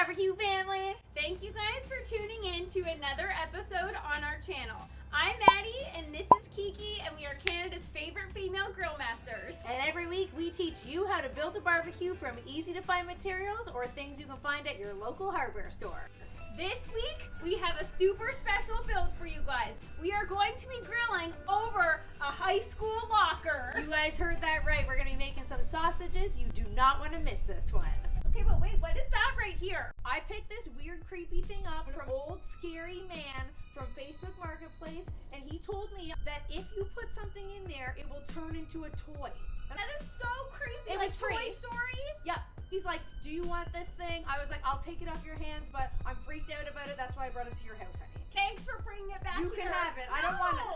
barbecue family! Thank you guys for tuning in to another episode on our channel. I'm Maddie and this is Kiki and we are Canada's favorite female grill masters. And every week we teach you how to build a barbecue from easy to find materials or things you can find at your local hardware store. This week we have a super special build for you guys. We are going to be grilling over a high school locker. You guys heard that right. We're going to be making some sausages. You do not want to miss this one. Okay, but wait, what is that right here? I picked this weird creepy thing up from Old Scary Man from Facebook Marketplace, and he told me that if you put something in there, it will turn into a toy. That is so creepy. It was like free. Toy Story? Yeah. He's like, do you want this thing? I was like, I'll take it off your hands, but I'm freaked out about it. That's why I brought it to your house, honey. Thanks for bringing it back You here. can have it. I No, don't want it.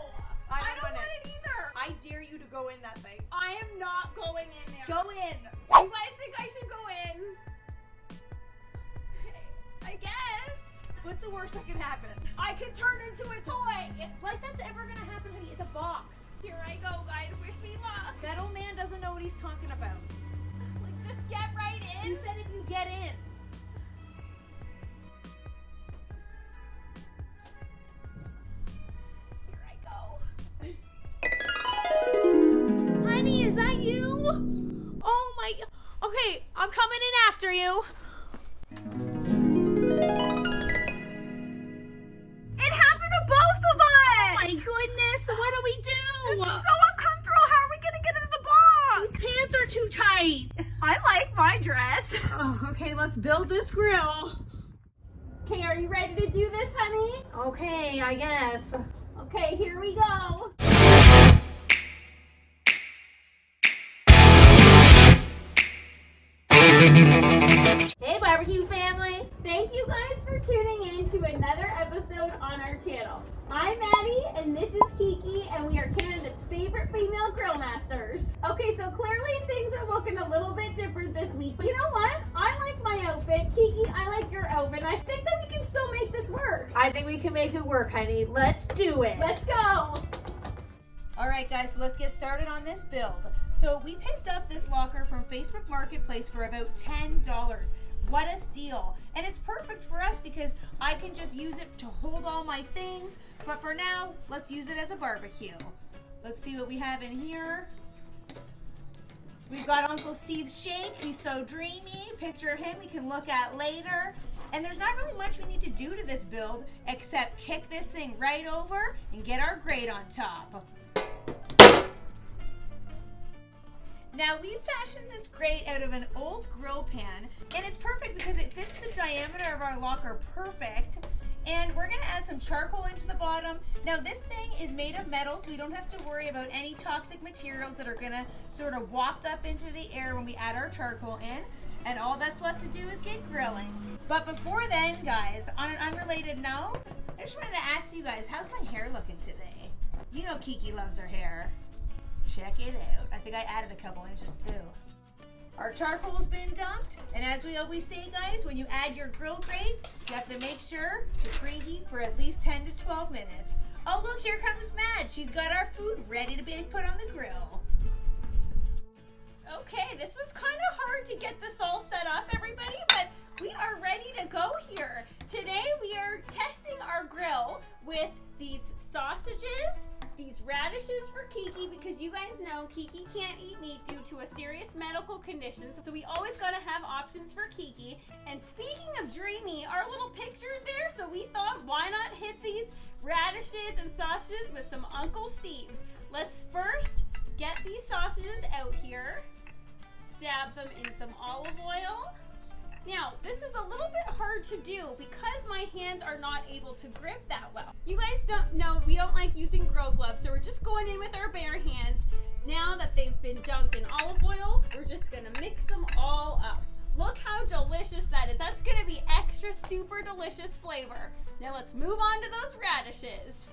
I don't want it either. I dare you to go in that thing. I am not going in there. Go in. You guys think I should go in? I guess. What's the worst that could happen? I could turn into a toy. Like that's ever gonna happen, honey. It's a box. Here I go, guys. Wish me luck. That old man doesn't know what he's talking about. Like, just get right in. You said if you get in. Here I go. Honey, is that you? Oh my. Okay, I'm coming in after you. It happened to both of us. My goodness, what do we do? This is so uncomfortable. How are we gonna get into the box? These pants are too tight. I like my dress. Oh, okay, let's build this grill. Okay, are you ready to do this, honey? Okay, I guess. Okay, here we go. Hey, barbecue family. Thank you guys for tuning in to another episode on our channel. I'm Maddie and this is Kiki and we are Canada's favorite female grill masters. Okay, so clearly things are looking a little bit different this week, but you know what? I like my outfit. Kiki, I like your outfit. I think that we can still make this work. I think we can make it work, honey. Let's do it. Let's go. All right, guys, so let's get started on this build. So we picked up this locker from Facebook Marketplace for about $10. What a steal. And it's perfect for us because I can just use it to hold all my things. But for now, let's use it as a barbecue. Let's see what we have in here. We've got Uncle Steve's shake. He's so dreamy. Picture of him we can look at later. And there's not really much we need to do to this build except kick this thing right over and get our grate on top. Now we've fashioned this grate out of an old grill pan and it's perfect because it fits the diameter of our locker perfect, and we're going to add some charcoal into the bottom. Now this thing is made of metal so we don't have to worry about any toxic materials that are going to sort of waft up into the air when we add our charcoal in, and all that's left to do is get grilling. But before then, guys, on an unrelated note, I just wanted to ask you guys, how's my hair looking today? You know Kiki loves her hair. Check it out. I think I added a couple inches too. Our charcoal's been dumped, and as we always say, guys, when you add your grill grate, you have to make sure to preheat for at least 10 to 12 minutes. Oh look, here comes Mad. She's got our food ready to be put on the grill. Okay, this was kind of hard to get this all set up, everybody, but we are ready to go here. Today we are testing our grill with these sausages, these radishes for Kiki, because you guys know Kiki can't eat meat due to a serious medical condition, so we always gotta have options for Kiki. And speaking of dreamy, our little picture's there, so we thought, why not hit these radishes and sausages with some Uncle Steve's. Let's first get these sausages out here, dab them in some olive oil. Now, this is a little bit hard to do because my hands are not able to grip that well. You guys don't know, we don't like using grill gloves, so we're just going in with our bare hands. Now that they've been dunked in olive oil, we're just gonna mix them all up. Look how delicious that is. That's gonna be extra super delicious flavor. Now let's move on to those radishes.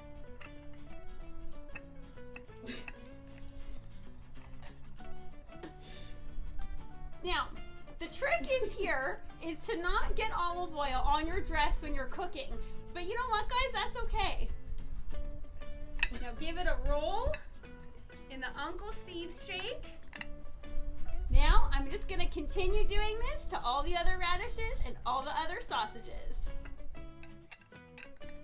Now, the trick is to not get olive oil on your dress when you're cooking. But you know what, guys? That's okay. Now give it a roll in the Uncle Steve's shake. Now I'm just gonna continue doing this to all the other radishes and all the other sausages.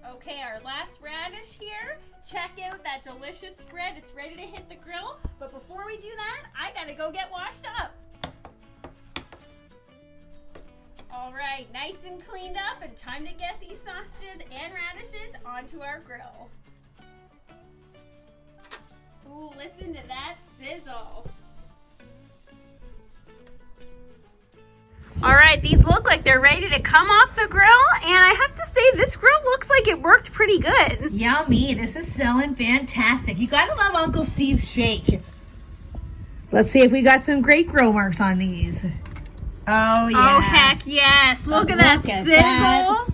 Okay, our last radish here. Check out that delicious spread. It's ready to hit the grill. But before we do that, I gotta go get washed up. All right, nice and cleaned up, and time to get these sausages and radishes onto our grill. Ooh, listen to that sizzle. All right, these look like they're ready to come off the grill, and I have to say this grill looks like it worked pretty good. Yummy, this is smelling fantastic. You gotta love Uncle Steve's shake. Let's see if we got some great grill marks on these. Oh yeah. Oh heck yes, look at that sizzle. That.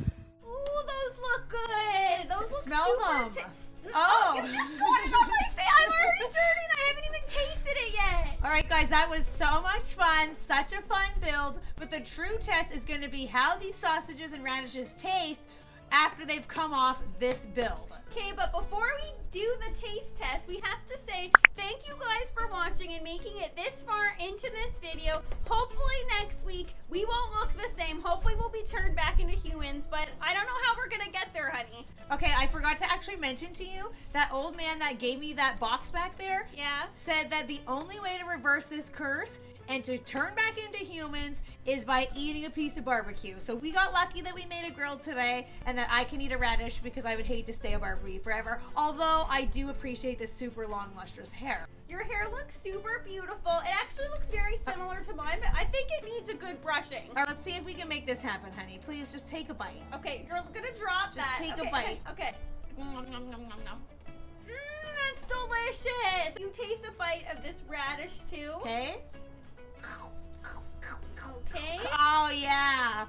Ooh, those look good. Those look Smell super them. Oh. You just got it on my face. I'm already turning. I haven't even tasted it yet. All right, guys, that was so much fun. Such a fun build. But the true test is going to be how these sausages and radishes taste after they've come off this build. Okay, but before we do the taste test, we have to say thank you guys for watching and making it this far into this video. Hopefully next week we won't look the same. Hopefully we'll be turned back into humans, but I don't know how we're gonna get there, honey. Okay, I forgot to actually mention to you, that old man that gave me that box back there said that the only way to reverse this curse and to turn back into humans is by eating a piece of barbecue. So we got lucky that we made a grill today and that I can eat a radish because I would hate to stay a Barbie forever. Although I do appreciate this super long lustrous hair. Your hair looks super beautiful. It actually looks very similar to mine, but I think it needs a good brushing. All right, let's see if we can make this happen, honey. Please just take a bite. Okay, you're gonna drop that. Just take a bite. Okay. That's delicious. You taste a bite of this radish too. Okay. Okay. Oh yeah.